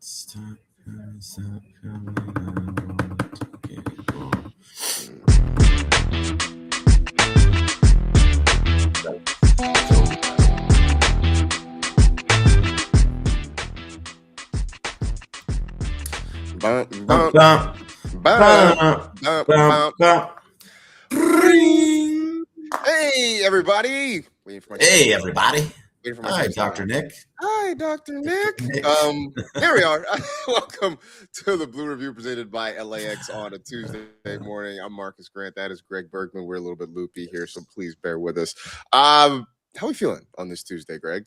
Stop coming, I want to get on. Bump, Bump, bump, bump, bump, bump, bump. bump. Ring. Hey, everybody. Waiting for my Hey, everybody. waiting for my Hi, thing to come Dr. on. Nick. Hi, Dr. Nick. Nick. Here we are. Welcome to the Blue Review presented by LAX on a Tuesday morning. I'm Marcas Grant. That is Greg Bergman. We're a little bit loopy here, so please bear with us. How are we feeling on this Tuesday, Greg?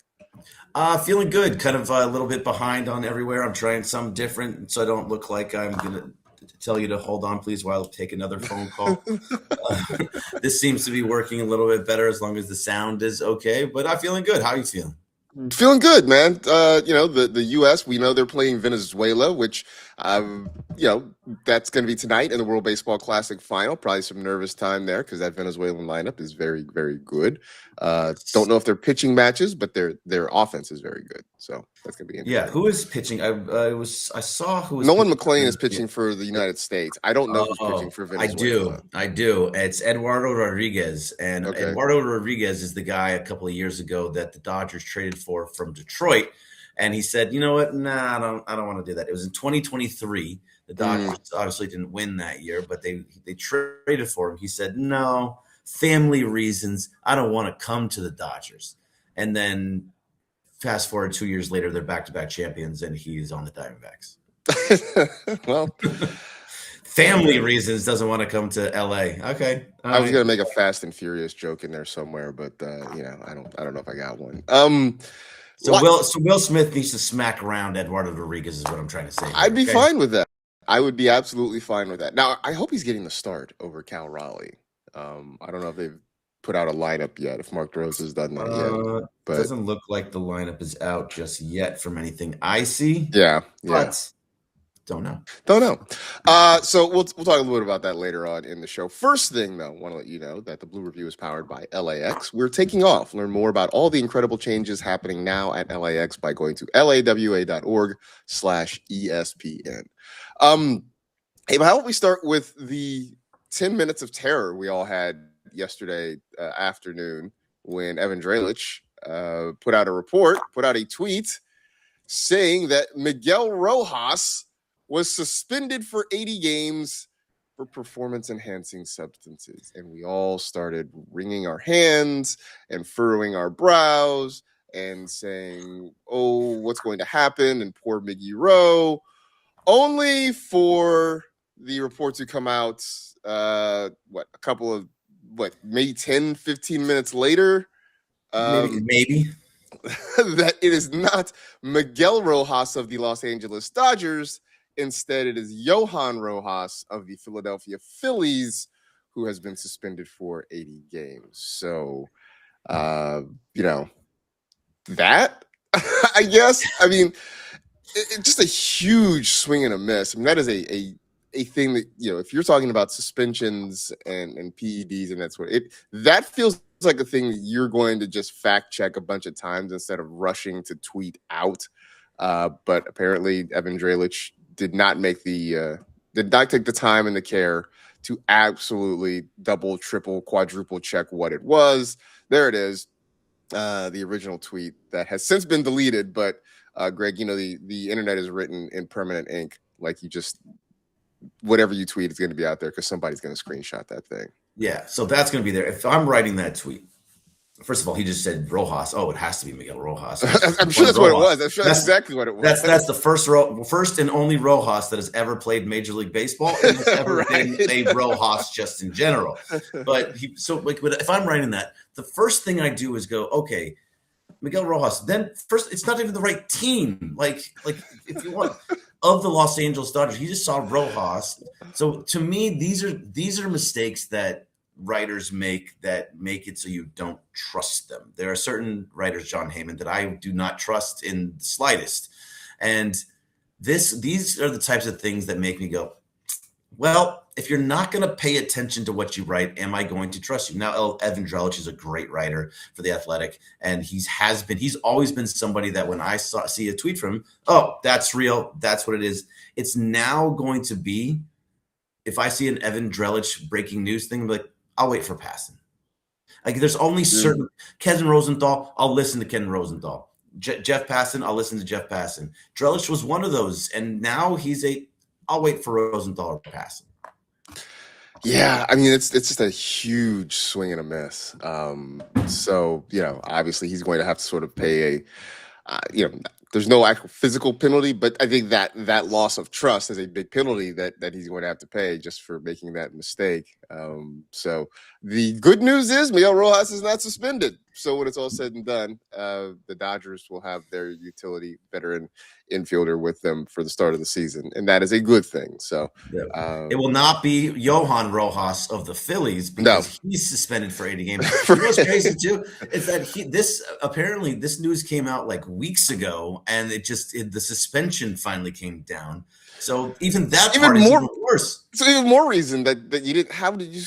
Feeling good. Kind of a little bit behind on everywhere. I'm trying something different, so I don't look like I'm gonna tell you to hold on, please, while I take another phone call. This seems to be working a little bit better as long as the sound is okay. But I'm feeling good. How are you feeling? Feeling good, man. The U.S., we know they're playing Venezuela, which, that's going to be tonight in the World Baseball Classic final. Probably some nervous time there because that Venezuelan lineup is very, very good. Don't know if they're pitching matches, but their offense is very good. So that's going to be interesting. Yeah, who is pitching? I saw who was Nolan pitching. McLean is pitching for the United States. I don't know who's pitching for Venezuela. I do. It's Eduardo Rodriguez. And Okay. Eduardo Rodriguez is the guy a couple of years ago that the Dodgers traded for from Detroit. And he said, you know what? Nah, I don't want to do that. It was in 2023. The Dodgers obviously didn't win that year, but they traded for him. He said, no, family reasons. I don't want to come to the Dodgers. And then fast forward 2 years later, they're back-to-back champions, and he's on the Diamondbacks. Well, family reasons doesn't want to come to LA. Okay. I was gonna make a Fast and Furious joke in there somewhere, but I don't know if I got one. So Will Smith needs to smack around Eduardo Rodriguez is what I'm trying to say. I'd be fine with that. I would be absolutely fine with that. Now, I hope he's getting the start over Cal Raleigh. I don't know if they've put out a lineup yet, if Mark Rose has done that yet. But doesn't look like the lineup is out just yet from anything I see. Yeah. But don't know. So we'll talk a little bit about that later on in the show. First thing, though, I want to let you know that the Blue Review is powered by LAX. We're taking off. Learn more about all the incredible changes happening now at LAX by going to lawa.org/ESPN. Hey, but how about we start with the 10 minutes of terror we all had yesterday afternoon when Evan Drellich put out a tweet saying that Miguel Rojas was suspended for 80 games for performance-enhancing substances. And we all started wringing our hands and furrowing our brows and saying, oh, what's going to happen? And poor Miggy Rowe. Only for the report to come out, maybe 10, 15 minutes later? Maybe. That it is not Miguel Rojas of the Los Angeles Dodgers. Instead, it is Johan Rojas of the Philadelphia Phillies, who has been suspended for 80 games. So, that, I guess. I mean, it's just a huge swing and a miss. I mean, that is a thing that, if you're talking about suspensions and PEDs and that sort of, that feels like a thing that you're going to just fact check a bunch of times instead of rushing to tweet out. But apparently, Evan Drellich did not take the time and the care to absolutely double, triple, quadruple check what it was. There it is, the original tweet that has since been deleted. But Greg, the internet is written in permanent ink. Like whatever you tweet is going to be out there because somebody's going to screenshot that thing. Yeah, so that's going to be there. If I'm writing that tweet, first of all, he just said Rojas. Oh, it has to be Miguel Rojas. I'm sure that's what it was. I'm sure that's exactly what it was. That's the first and only Rojas that has ever played Major League Baseball and has ever been a Rojas just in general. But if I'm writing that, the first thing I do is go, okay, Miguel Rojas. Then first, it's not even the right team. Like if you want of the Los Angeles Dodgers, he just saw Rojas. So to me, these are mistakes that writers make it so you don't trust them. There are certain writers, John Heyman, that I do not trust in the slightest. And these are the types of things that make me go, Well, if you're not going to pay attention to what you write, am I going to trust you? Now, Evan Drellich is a great writer for The Athletic, and he's always been somebody that when I see a tweet from him, oh, that's real, that's what it is. It's now going to be, if I see an Evan Drellich breaking news thing, I'm like, I'll wait for passing. Like there's only certain Ken Rosenthal, I'll listen to Ken Rosenthal. Jeff Passan, I'll listen to Jeff Passan. Drellich was one of those, and now I'll wait for Rosenthal or Passan. Yeah, I mean it's just a huge swing and a miss. So obviously he's going to have to sort of pay there's no actual physical penalty, but I think that loss of trust is a big penalty that he's going to have to pay just for making that mistake. So the good news is Miguel Rojas is not suspended. So when it's all said and done, the Dodgers will have their utility veteran infielder with them for the start of the season, and that is a good thing. So it will not be Johan Rojas of the Phillies because he's suspended for 80 games. What's crazy too is that this news came out like weeks ago, and the suspension finally came down. So even that part is even worse. So even more reason that you didn't. How did you?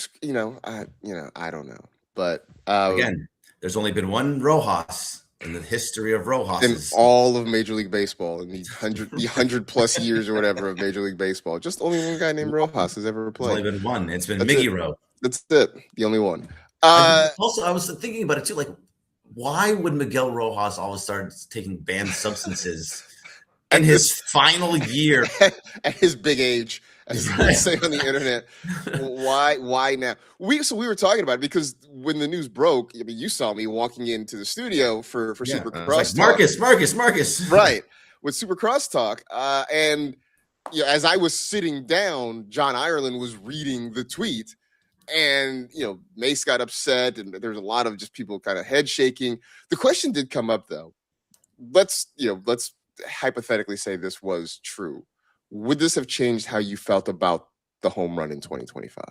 I don't know. But again, there's only been one Rojas in the history of Rojas. In all of Major League Baseball, in the 100 plus years or whatever of Major League Baseball, just only one guy named Rojas has ever played. There's only been one. It's been Miggy Ro. That's it. The only one. Also, I was thinking about it too. Like, why would Miguel Rojas always start taking banned substances in his final year at his big age? As they say on the internet, why now? We were talking about it because when the news broke, I mean, you saw me walking into the studio for Super Cross Talk. Marcus. Right. With Super Cross Talk. And as I was sitting down, John Ireland was reading the tweet. And, Mace got upset and there was a lot of just people kind of head shaking. The question did come up, though. Let's hypothetically say this was true. Would this have changed how you felt about the home run in 2025?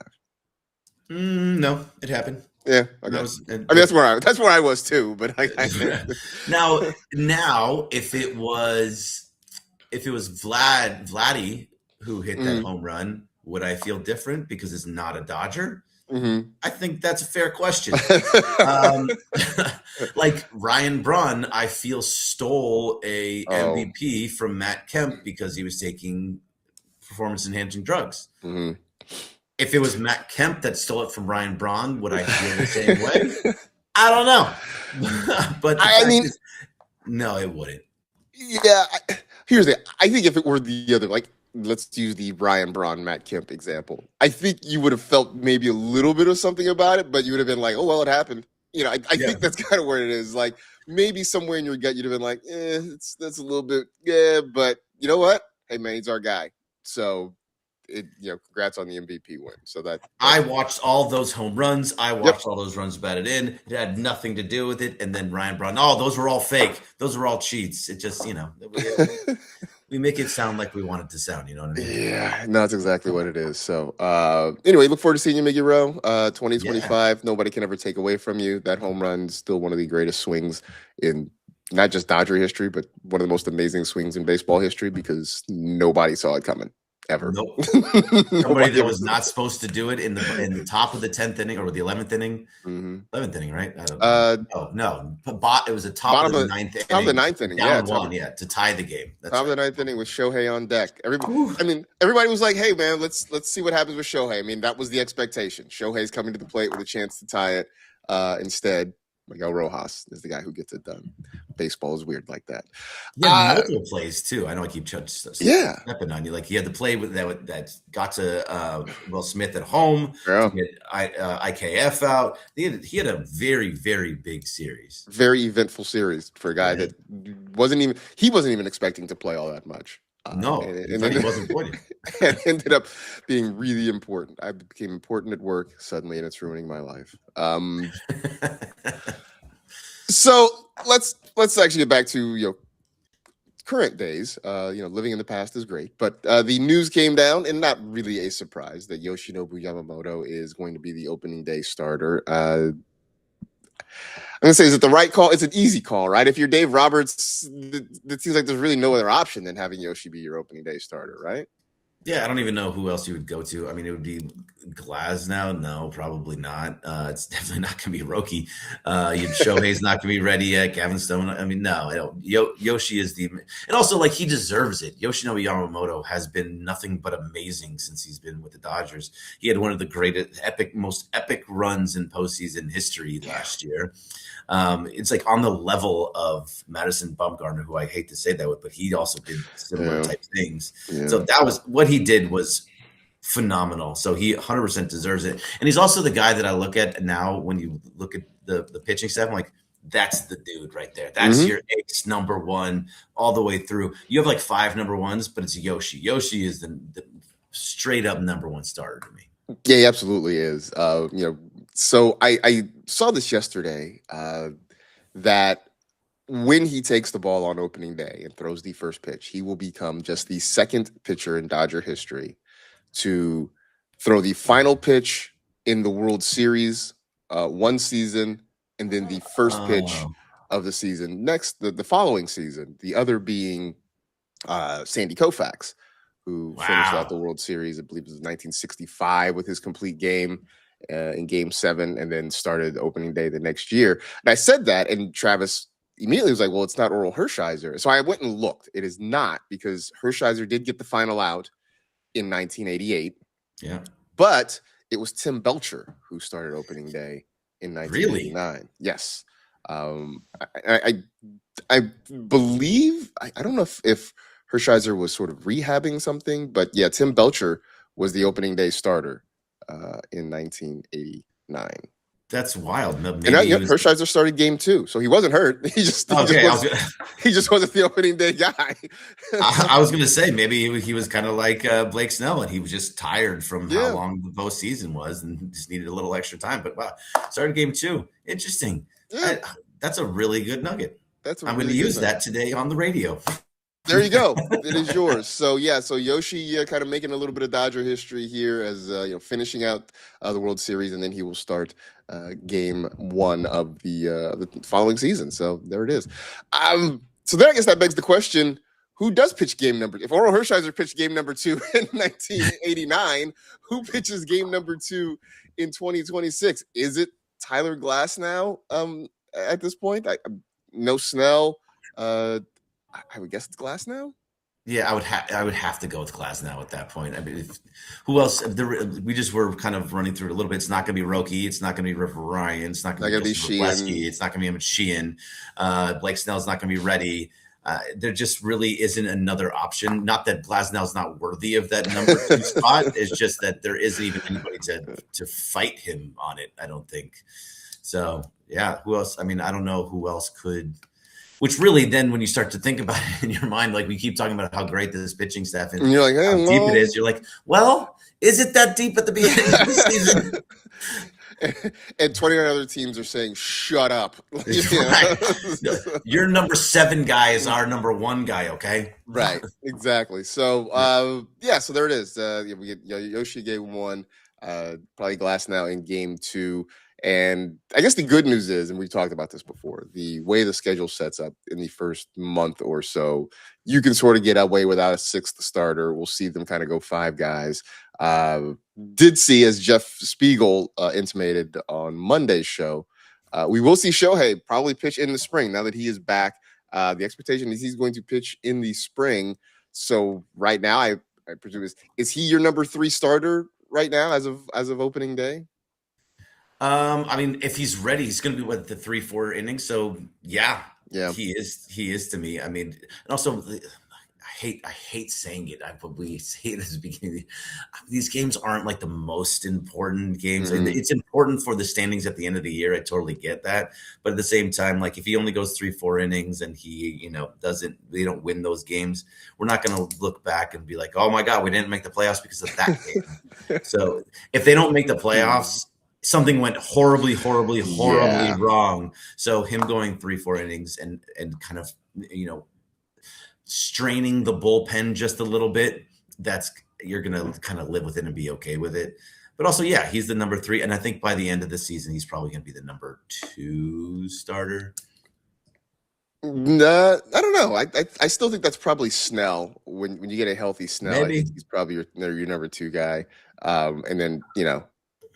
No, it happened. Yeah, okay. That's where I was too. But now, if it was Vladdy who hit that home run, would I feel different because it's not a Dodger? Mm-hmm. I think that's a fair question. Like Ryan Braun, I feel stole a MVP from Matt Kemp because he was taking performance-enhancing drugs. Mm-hmm. If it was Matt Kemp that stole it from Ryan Braun, would I feel the same way? I don't know. But no, it wouldn't. Yeah. Here's the. I think if it were the other, like, let's use the Ryan Braun, Matt Kemp example. I think you would have felt maybe a little bit of something about it, but you would have been like, oh, well, it happened. I think that's kind of where it is. Like, maybe somewhere in your gut, you'd have been like, that's a little bit, but you know what? Hey, man, he's our guy. So, congrats on the MVP win. So I watched all those home runs. I watched all those runs batted in. It had nothing to do with it. And then Ryan Braun, those were all fake. Those were all cheats. It just, we make it sound like we want it to sound, you know what I mean? Yeah, no, that's exactly what it is. So, anyway, look forward to seeing you, Miggy Rowe. 2025, nobody can ever take away from you. That home run is still one of the greatest swings in not just Dodger history, but one of the most amazing swings in baseball history because nobody saw it coming. Ever. Nope. Somebody that was not supposed to do it in the top of the 10th inning or the 11th inning. Mm-hmm. 11th inning, right? I don't know. No. It was the top of the ninth inning. Top of the ninth inning, to tie the game. That's top of the ninth inning with Shohei on deck. Everybody was like, hey, man, let's see what happens with Shohei. I mean, that was the expectation. Shohei's coming to the plate with a chance to tie it. Instead, Miguel Rojas is the guy who gets it done. Baseball is weird like that. Yeah, multiple plays too. I know I keep stepping on you. Like he had the play that got to Will Smith at home. Yeah. He had IKF out. He had a very, very big series. Very eventful series for a guy that wasn't even expecting to play all that much. No, and then he wasn't important. It ended up being really important. I became important at work suddenly, and it's ruining my life. So let's actually get back to current days. Living in the past is great, but the news came down, and not really a surprise, that Yoshinobu Yamamoto is going to be the opening day starter. I'm going to say, is it the right call? It's an easy call, right? If you're Dave Roberts, it seems like there's really no other option than having Yoshi be your opening day starter, right? Yeah, I don't even know who else you would go to. I mean, it would be Glasnow. No, probably not. It's definitely not going to be Roki. Shohei's not going to be ready yet. Gavin Stone. I mean, no. I don't. Yoshi is the, and also like he deserves it. Yoshinobu Yamamoto has been nothing but amazing since he's been with the Dodgers. He had one of the greatest, most epic runs in postseason history last year. It's like on the level of Madison Bumgarner, who I hate to say that with, but he also did similar type things. Yeah. So that was what he did was phenomenal. So he 100% deserves it. And he's also the guy that I look at now when you look at the pitching staff. I'm like, that's the dude right there. That's your ace number one all the way through. You have like 5 number ones, but it's Yoshi. Yoshi is the straight up number one starter to me. Yeah, he absolutely is. So I saw this yesterday that when he takes the ball on opening day and throws the first pitch, he will become just the second pitcher in Dodger history to throw the final pitch in the World Series one season, and then the first pitch of the season the following season. The other being Sandy Koufax, who finished out the World Series, I believe it was 1965, with his complete game in Game 7, and then started opening day the next year. And I said that, and Travis immediately was like, well, it's not Oral Hershiser. So I went and looked. It is not, because Hershiser did get the final out in 1988. Yeah. But it was Tim Belcher who started opening day in 1989. Really? Yes. I believe, I don't know if Hershiser was sort of rehabbing something, but yeah, Tim Belcher was the opening day starter in 1989. That's wild. Maybe Hershiser started Game 2, so he wasn't hurt. He just wasn't the opening day guy. I was going to say maybe he was kind of like Blake Snell, and he was just tired from how long the postseason was, and just needed a little extra time. But wow, started Game 2. Interesting. Yeah. That's a really good nugget. I'm going to use that today on the radio. There you go. It is yours. So yeah, so Yoshi kind of making a little bit of Dodger history here as finishing out the World Series, and then he will start Game 1 of the following season. So there it is. So then I guess that begs the question: who does pitch game number? If Oral Hershiser pitched game number 2 in 1989, who pitches game number 2 in 2026? Is it Tyler Glasnow? At this point, no Snell. I would guess it's Glasnow. Yeah, I would have to go with Glasnow at that point. I mean, who else? We just were kind of running through it a little bit. It's not going to be Roki. It's not going to be River Ryan. It's not going to be Sheehan. It's not going to be Emmett Sheehan. Blake Snell's not going to be ready. There just really isn't another option. Not that Glasnow's not worthy of that number 2 spot. It's just that there isn't even anybody to fight him on it, I don't think. So, yeah, who else? I mean, I don't know who else could. Which really, then, when you start to think about it in your mind, like we keep talking about how great this pitching staff is, and you're like, how deep it is. You're like, well, is it that deep at the beginning of the season? And 29 other teams are saying, "Shut up." Right. Your number 7 guy is our number 1 guy. Okay. Right. Exactly. So, so there it is. We get Yoshi Game 1, probably Glasnow in Game 2. And I guess the good news is, and we've talked about this before, the way the schedule sets up in the first month or so, you can sort of get away without a 6th starter. We'll see them kind of go 5 guys. Did see, as Jeff Spiegel intimated on Monday's show, we will see Shohei probably pitch in the spring now that he is back. The expectation is he's going to pitch in the spring. So right now, I presume is he your number 3 starter right now as of opening day? I mean, if he's ready, he's going to be the 3-4 innings. So yeah, he is to me. I mean, and also I hate saying it. I probably say it at the beginning. These games aren't like the most important games. Mm-hmm. It's important for the standings at the end of the year. I totally get that. But at the same time, like if he only goes 3-4 innings and he, they don't win those games, we're not going to look back and be like, oh my God, we didn't make the playoffs because of that game. So if they don't make the playoffs, something went horribly wrong. So him going 3-4 innings and kind of, straining the bullpen just a little bit, you're going to kind of live with it and be okay with it. But also, yeah, he's the number 3. And I think by the end of the season, he's probably going to be the number 2 starter. I don't know. I still think that's probably Snell when you get a healthy Snell, I Maybe. think he's probably your number 2 guy. And then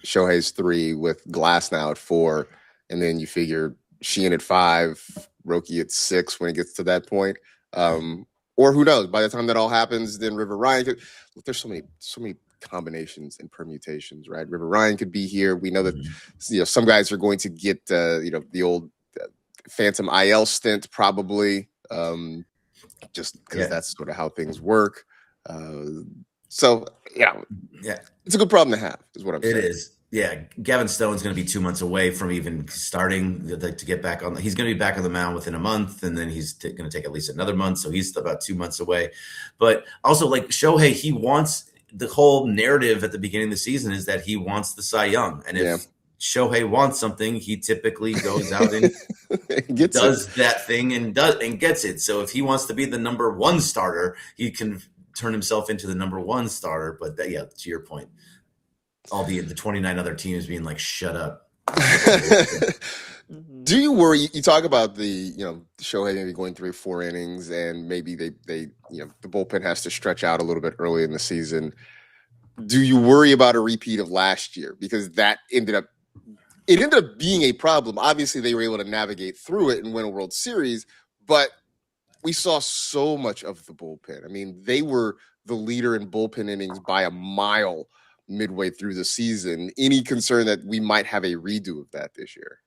Shohei's 3 with Glass now at 4, and then you figure Sheehan at 5, Roki at 6 when it gets to that point. Or who knows? By the time that all happens, then River Ryan could. Look, there's so many combinations and permutations, right? River Ryan could be here. We know that some guys are going to get the old phantom IL stint probably, just because that's sort of how things work. So it's a good problem to have, is what I'm saying. It is. Yeah, Gavin Stone's going to be 2 months away from even starting to get back on. He's going to be back on the mound within a month, and then he's going to take at least another month. So he's about 2 months away. But also, like Shohei, he wants the whole narrative at the beginning of the season is that he wants the Cy Young, and if Shohei wants something, he typically goes out and does that thing and gets it. So if he wants to be the number 1 starter, he can turn himself into the number 1 starter. But to your point. All the 29 other teams being like, shut up. Do you worry? You talk about the Shohei maybe going 3 or 4 innings, and maybe they the bullpen has to stretch out a little bit early in the season. Do you worry about a repeat of last year? Because that ended up being a problem. Obviously, they were able to navigate through it and win a World Series, but we saw so much of the bullpen. I mean, they were the leader in bullpen innings by a mile midway through the season. Any concern that we might have a redo of that this year?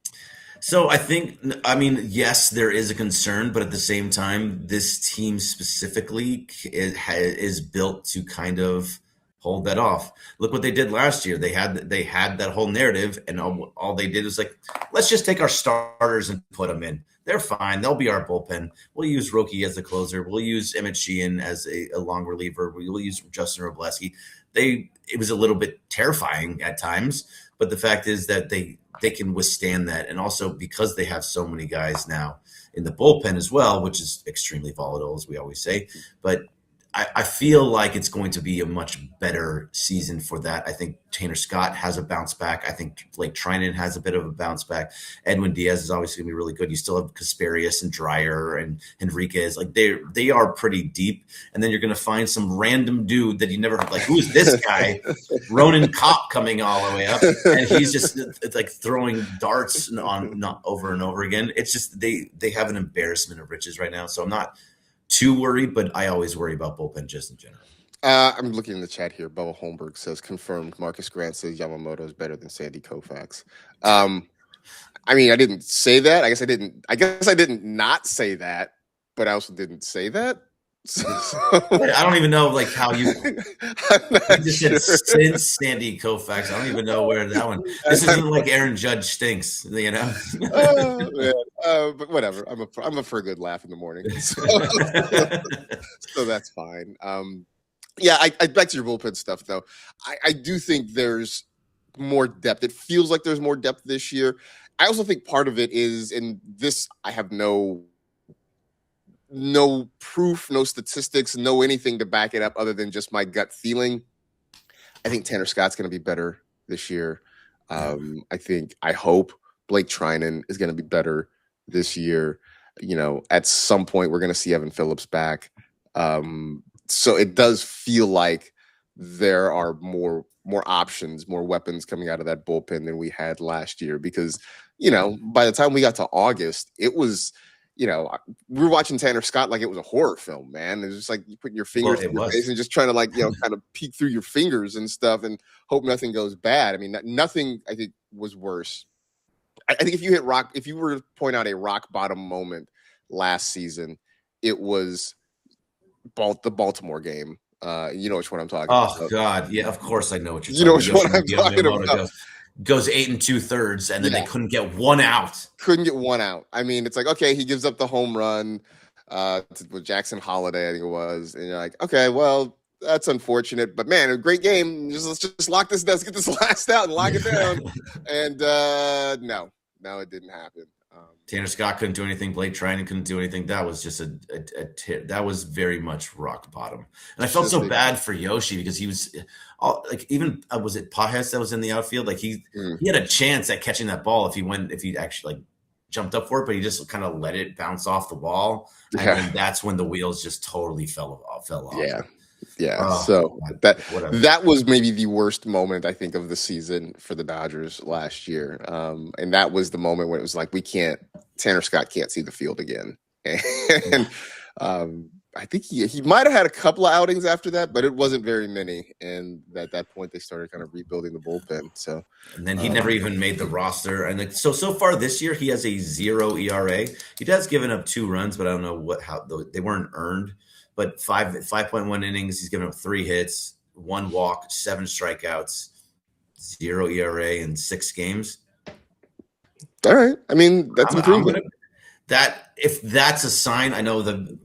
So yes, there is a concern, but at the same time, this team specifically is built to kind of hold that off. Look what they did last year. They had that whole narrative, and all they did was like, let's just take our starters and put them in. They're fine. They'll be our bullpen. We'll use Roki as the closer. We'll use Emmett Sheehan as a long reliever. We'll use Justin Robleski. It was a little bit terrifying at times, but the fact is that they can withstand that. And also because they have so many guys now in the bullpen as well, which is extremely volatile, as we always say. But I feel like it's going to be a much better season for that. I think Tanner Scott has a bounce back. I think Blake Trinan has a bit of a bounce back. Edwin Diaz is obviously going to be really good. You still have Kasparius and Dreyer and Henriquez. Like they are pretty deep. And then you're going to find some random dude that you never like. Who's this guy? Ronan Kopp coming all the way up, and he's just like throwing darts not over and over again. It's just they have an embarrassment of riches right now. So I'm not too worried, but I always worry about bullpen just in general. I'm looking in the chat here. Bubba Holmberg says, confirmed. Marcus Grant says Yamamoto is better than Sandy Koufax. I didn't say that. I guess I didn't not say that, but I also didn't say that. So, I don't even know how you just said since Sandy Koufax. I don't even know where that one. This isn't like Aaron Judge stinks, but whatever. I'm up for a good laugh in the morning, so that's fine. Back to your bullpen stuff though. I do think there's more depth. It feels like there's more depth this year. I also think part of it is, and this I have no proof, no statistics, no anything to back it up other than just my gut feeling. I think Tanner Scott's going to be better this year. I hope Blake Trinan is going to be better this year. At some point we're going to see Evan Phillips back. So it does feel like there are more options, more weapons coming out of that bullpen than we had last year, because, by the time we got to August, it was, we were watching Tanner Scott like it was a horror film, man. It was just like you putting your fingers in your face and just trying to kind of peek through your fingers and stuff and hope nothing goes bad. I mean, nothing I think was worse. I think if you were to point out a rock bottom moment last season, it was the Baltimore game. You know which one I'm talking about. Oh God, yeah, of course I know what you're talking about. You know which one I'm talking about. Goes 8 2/3, and then they couldn't get one out. I mean, it's like, okay, he gives up the home run with Jackson Holiday, I think it was, and you're like, okay, well, that's unfortunate, but man, a great game. Let's just lock this down. Let's get this last out and lock it down. And no, it didn't happen. Tanner Scott couldn't do anything. Blake Trinan couldn't do anything. That was just that was very much rock bottom. And I felt so bad for Yoshi because he was was it Pajes that was in the outfield? Like he had a chance at catching that ball if he actually jumped up for it, but he just kind of let it bounce off the wall. And then that's when the wheels just totally fell off. Yeah. Oh, so God, that was maybe the worst moment, I think, of the season for the Dodgers last year. And that was the moment when it was like, Tanner Scott can't see the field again. And I think he might have had a couple of outings after that, but it wasn't very many. And at that point, they started kind of rebuilding the bullpen. So, and then he never even made the roster. And so far this year, he has a 0 ERA. He has given up 2 runs, but I don't know how they weren't earned. But 5.1 innings, he's given up 3 hits, 1 walk, 7 strikeouts, 0 ERA in 6 games. All right. I mean, that's improvement. If that's a sign, I know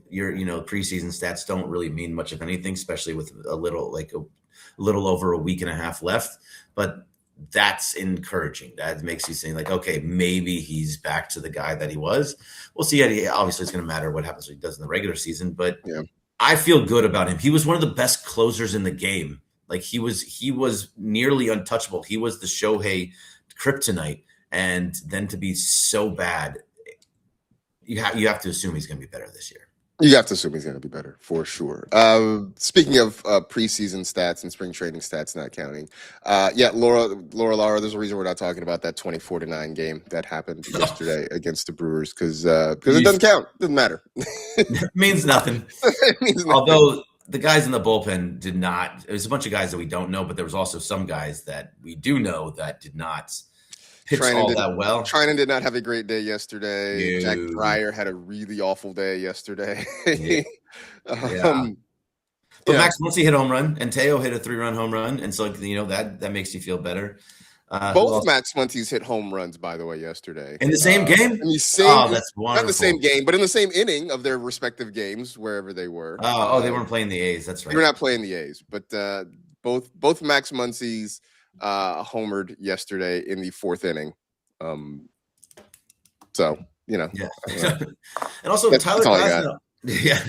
your preseason stats don't really mean much of anything, especially with a little over a week and a half left. But that's encouraging. That makes you think like, okay, maybe he's back to the guy that he was. We'll see. Obviously, it's going to matter what happens when he does in the regular season, but I feel good about him. He was one of the best closers in the game. Like he was nearly untouchable. He was the Shohei kryptonite, and then to be so bad, you have to assume he's going to be better this year. You have to assume he's going to be better for sure. Speaking of preseason stats and spring training stats not counting, Laura, there's a reason we're not talking about that 24-9 game that happened yesterday against the Brewers because it doesn't count. It doesn't matter. It means nothing. It means nothing. Although the guys in the bullpen did not. It was a bunch of guys that we don't know, but there was also some guys that we do know that did not pitch that well. Trinan did not have a great day yesterday. Jack Breyer had a really awful day yesterday. But Max Muncy hit a home run, and Teo hit a 3-run home run, and so that makes you feel better. Both Max Muncy's hit home runs, by the way, yesterday in the same game. That's wonderful. Not the same game, but in the same inning of their respective games, wherever they were. They weren't playing the A's. That's right. They were not playing the A's, but both Max Muncy's homered yesterday in the 4th inning. And also Tyler Glasnow. Yeah,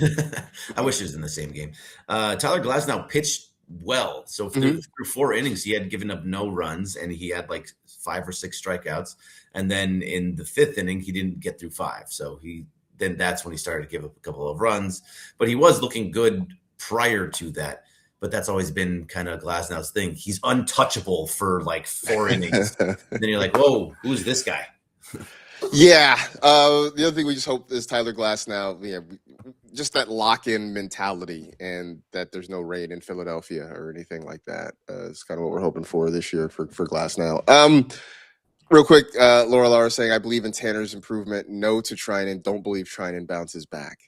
I wish he was in the same game. Tyler Glasnow pitched well. So through 4 innings, he had given up no runs, and he had like 5 or 6 strikeouts. And then in the 5th inning, he didn't get through 5. So that's when he started to give up a couple of runs. But he was looking good prior to that. But that's always been kind of Glasnow's thing. He's untouchable for like 4 innings. And then you're like, whoa, who's this guy? Yeah. The other thing we just hope is Tyler Glasnow, just that lock-in mentality and that there's no rain in Philadelphia or anything like that is kind of what we're hoping for this year for Glasnow. Real quick, Laura Lara saying, I believe in Tanner's improvement. No to Trinan. Don't believe Trinan bounces back.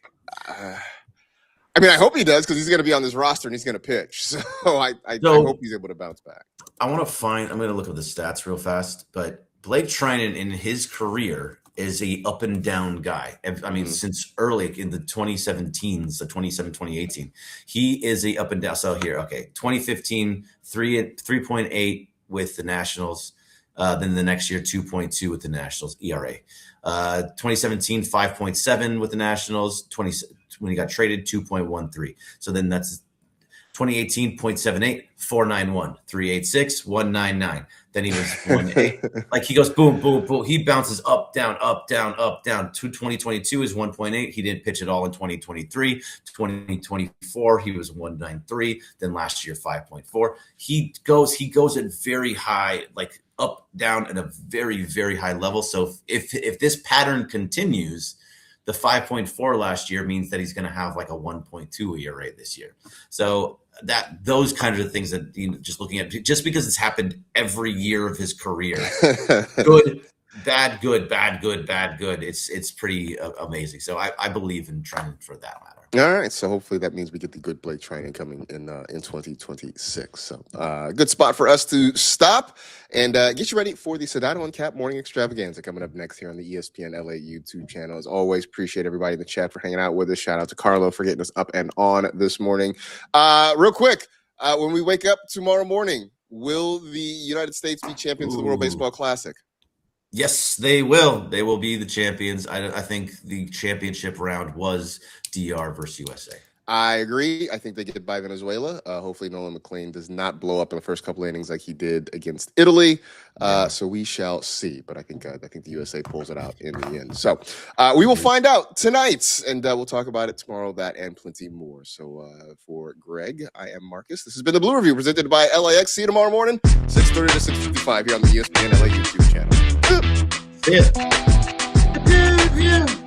I hope he does because he's going to be on this roster and he's going to pitch. So I hope he's able to bounce back. I'm going to look at the stats real fast, but Blake Trinan in his career is a up and down guy. Since early in the 2017s, so 2017, 2018, he is a up and down. So here, 2015, 3.8 with the Nationals. Then the next year, 2.2 with the Nationals ERA. 2017, 5.7 with the Nationals. When he got traded, 2.13. So then that's 2018, 0.78, 491, 386, 199. Then he was 1.8. Like he goes boom, boom, boom. He bounces up, down, up, down, up, down. 2022 is 1.8. He didn't pitch at all in 2023. 2024, he was 193. Then last year, 5.4. He goes at very high, like up, down at a very, very high level. So if this pattern continues, the 5.4 last year means that he's going to have like a 1.2 ERA this year. So those kinds of things that just looking at, just because it's happened every year of his career, good, bad, good, bad, good, bad, good. It's pretty amazing. So I believe in Trinan for that matter. All right, so hopefully that means we get the good Blake Trinan coming in 2026. So good spot for us to stop and get you ready for the Sedano and Cap Morning Extravaganza coming up next here on the ESPN LA YouTube channel. As always, appreciate everybody in the chat for hanging out with us. Shout out to Carlo for getting us up and on this morning. Real quick, when we wake up tomorrow morning, will the United States be champions of the World Baseball Classic? Yes, they will. They will be the champions. I think the championship round was DR versus USA. I agree. I think they get by Venezuela. Hopefully, Nolan McLean does not blow up in the first couple of innings like he did against Italy. So we shall see. But I think the USA pulls it out in the end. So we will find out tonight, and we'll talk about it tomorrow. That and plenty more. So for Greg, I am Marcus. This has been the Blue Review presented by LAX. See you tomorrow morning, 6:30 to 6:55 here on the ESPN LA YouTube channel. Yeah.